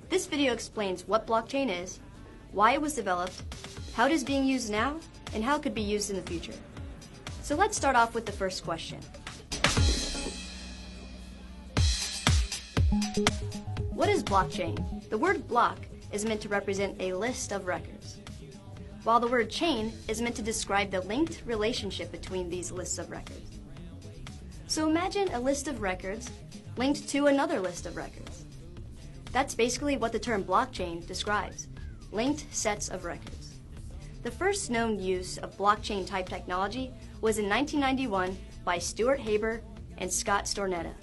This video explains what blockchain is, why it was developed, how it is being used now, and how it could be used in the future. So let's start off with the first question. What is blockchain? The word block is meant to represent a list of records, while the word chain is meant to describe the linked relationship between these lists of records. So imagine a list of records linked to another list of records. That's basically what the term blockchain describes, linked sets of records. The first known use of blockchain-type technology was in 1991 by Stuart Haber and Scott Stornetta.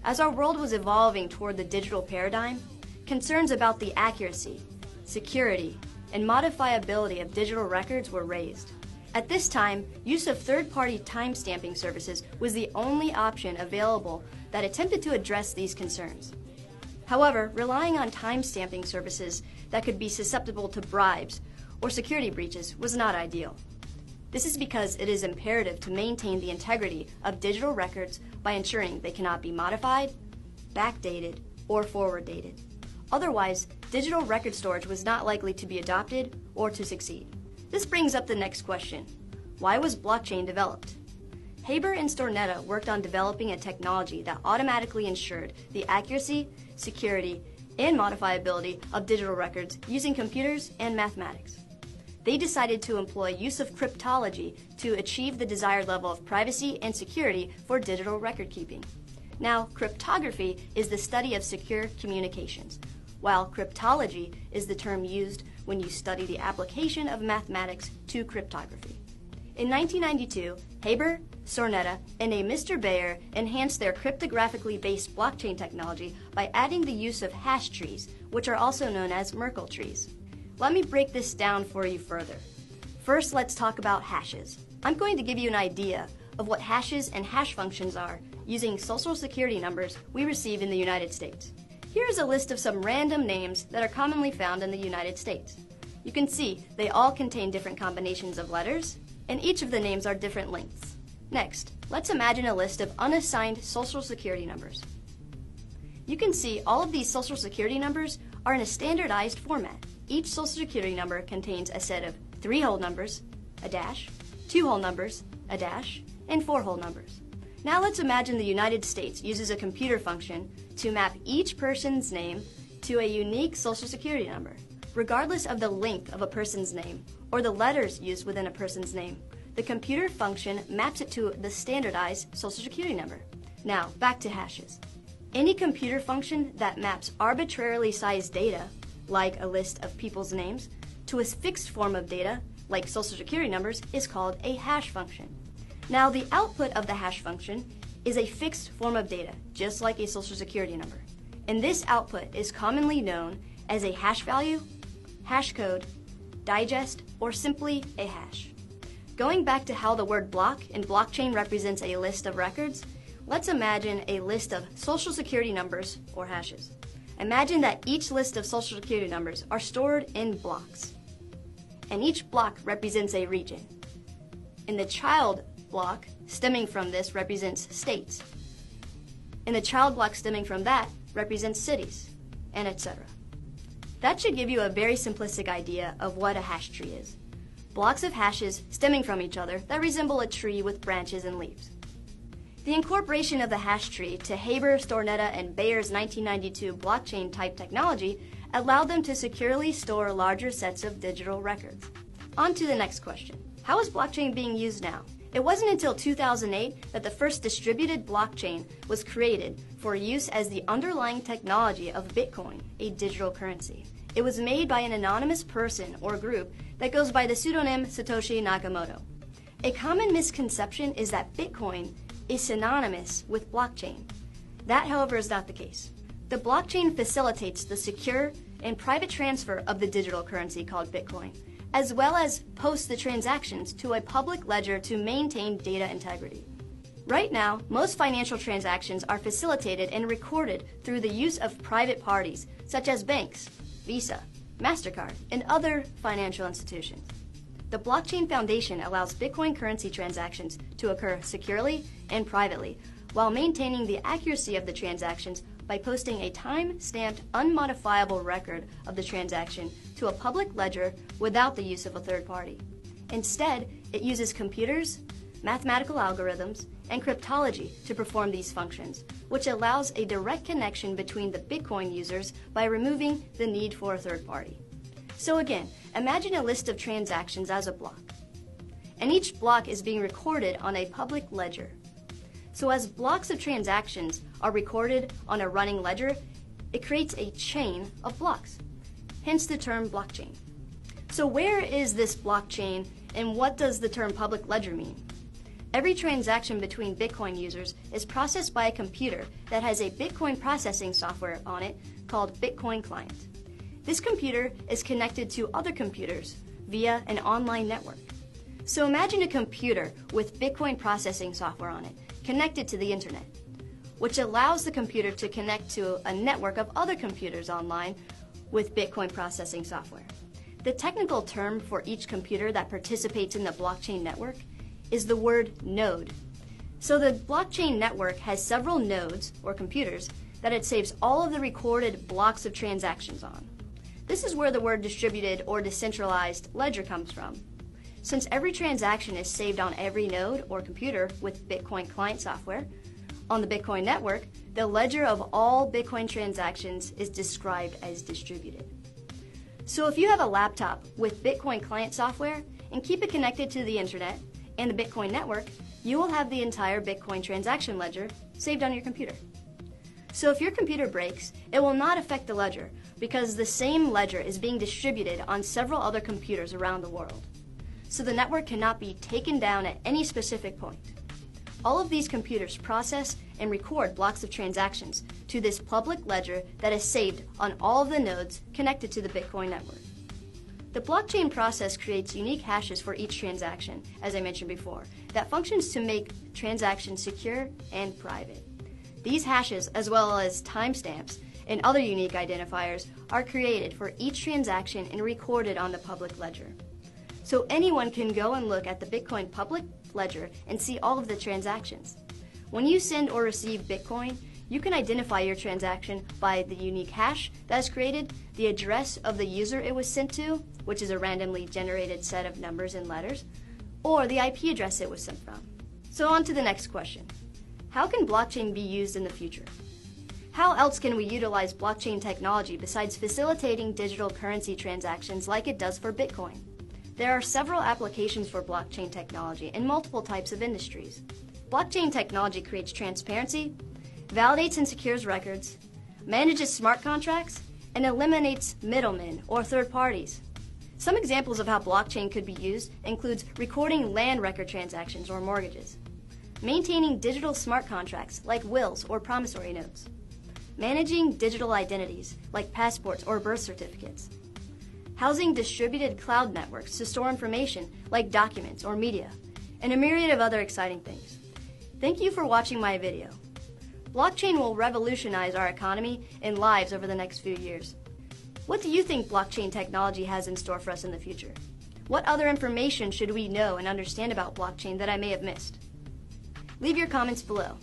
As our world was evolving toward the digital paradigm, concerns about the accuracy, security, and modifiability of digital records were raised. At this time, use of third-party timestamping services was the only option available that attempted to address these concerns. However, relying on timestamping services that could be susceptible to bribes or security breaches was not ideal. This is because it is imperative to maintain the integrity of digital records by ensuring they cannot be modified, backdated, or forward-dated. Otherwise, digital record storage was not likely to be adopted or to succeed. This brings up the next question. Why was blockchain developed? Haber and Stornetta worked on developing a technology that automatically ensured the accuracy, security, and modifiability of digital records using computers and mathematics. They decided to employ use of cryptology to achieve the desired level of privacy and security for digital record keeping. Now, cryptography is the study of secure communications, while cryptology is the term used when you study the application of mathematics to cryptography. In 1992, Haber, Stornetta, and a Mr. Bayer enhanced their cryptographically based blockchain technology by adding the use of hash trees, which are also known as Merkle trees. Let me break this down for you further. First, let's talk about hashes. I'm going to give you an idea of what hashes and hash functions are using social security numbers we receive in the United States. Here is a list of some random names that are commonly found in the United States. You can see they all contain different combinations of letters, and each of the names are different lengths. Next, let's imagine a list of unassigned social security numbers. You can see all of these social security numbers are in a standardized format. Each social security number contains a set of 3 whole numbers, a dash, 2 whole numbers, a dash, and 4 whole numbers. Now let's imagine the United States uses a computer function to map each person's name to a unique social security number. Regardless of the length of a person's name or the letters used within a person's name, the computer function maps it to the standardized social security number. Now, back to hashes. Any computer function that maps arbitrarily sized data, like a list of people's names, to a fixed form of data, like social security numbers, is called a hash function. Now, the output of the hash function is a fixed form of data, just like a social security number. And this output is commonly known as a hash value, hash code, digest, or simply a hash. Going back to how the word block and blockchain represents a list of records, let's imagine a list of social security numbers, or hashes. Imagine that each list of social security numbers are stored in blocks, and each block represents a region. In the child block stemming from this represents states, and the child block stemming from that represents cities, and etc. That should give you a very simplistic idea of what a hash tree is. Blocks of hashes stemming from each other that resemble a tree with branches and leaves. The incorporation of the hash tree to Haber, Stornetta, and Bayer's 1992 blockchain-type technology allowed them to securely store larger sets of digital records. On to the next question. How is blockchain being used now? It wasn't until 2008 that the first distributed blockchain was created for use as the underlying technology of Bitcoin, a digital currency. It was made by an anonymous person or group that goes by the pseudonym Satoshi Nakamoto. A common misconception is that Bitcoin is synonymous with blockchain. That, however, is not the case. The blockchain facilitates the secure and private transfer of the digital currency called Bitcoin, as well as posts the transactions to a public ledger to maintain data integrity. Right now, most financial transactions are facilitated and recorded through the use of private parties, such as banks, Visa, MasterCard, and other financial institutions. The Blockchain Foundation allows Bitcoin currency transactions to occur securely and privately, while maintaining the accuracy of the transactions by posting a time-stamped, unmodifiable record of the transaction to a public ledger without the use of a third party. Instead, it uses computers, mathematical algorithms, and cryptology to perform these functions, which allows a direct connection between the Bitcoin users by removing the need for a third party. So again, imagine a list of transactions as a block, and each block is being recorded on a public ledger. So as blocks of transactions are recorded on a running ledger, it creates a chain of blocks, hence the term blockchain. So where is this blockchain, and what does the term public ledger mean? Every transaction between Bitcoin users is processed by a computer that has a Bitcoin processing software on it called Bitcoin client. This computer is connected to other computers via an online network. So imagine a computer with Bitcoin processing software on it connected to the internet, which allows the computer to connect to a network of other computers online with Bitcoin processing software. The technical term for each computer that participates in the blockchain network is the word node. So the blockchain network has several nodes, or computers, that it saves all of the recorded blocks of transactions on. This is where the word distributed or decentralized ledger comes from. Since every transaction is saved on every node or computer with Bitcoin client software, on the Bitcoin network, the ledger of all Bitcoin transactions is described as distributed. So if you have a laptop with Bitcoin client software and keep it connected to the internet and the Bitcoin network, you will have the entire Bitcoin transaction ledger saved on your computer. So if your computer breaks, it will not affect the ledger because the same ledger is being distributed on several other computers around the world. So the network cannot be taken down at any specific point. All of these computers process and record blocks of transactions to this public ledger that is saved on all of the nodes connected to the Bitcoin network. The blockchain process creates unique hashes for each transaction, as I mentioned before, that functions to make transactions secure and private. These hashes, as well as timestamps and other unique identifiers, are created for each transaction and recorded on the public ledger. So anyone can go and look at the Bitcoin public ledger and see all of the transactions. When you send or receive Bitcoin, you can identify your transaction by the unique hash that is created, the address of the user it was sent to, which is a randomly generated set of numbers and letters, or the IP address it was sent from. So on to the next question. How can blockchain be used in the future? How else can we utilize blockchain technology besides facilitating digital currency transactions like it does for Bitcoin? There are several applications for blockchain technology in multiple types of industries. Blockchain technology creates transparency, validates and secures records, manages smart contracts, and eliminates middlemen or third parties. Some examples of how blockchain could be used includes recording land record transactions or mortgages, maintaining digital smart contracts like wills or promissory notes, managing digital identities like passports or birth certificates, housing distributed cloud networks to store information like documents or media, and a myriad of other exciting things. Thank you for watching my video. Blockchain will revolutionize our economy and lives over the next few years. What do you think blockchain technology has in store for us in the future? What other information should we know and understand about blockchain that I may have missed? Leave your comments below.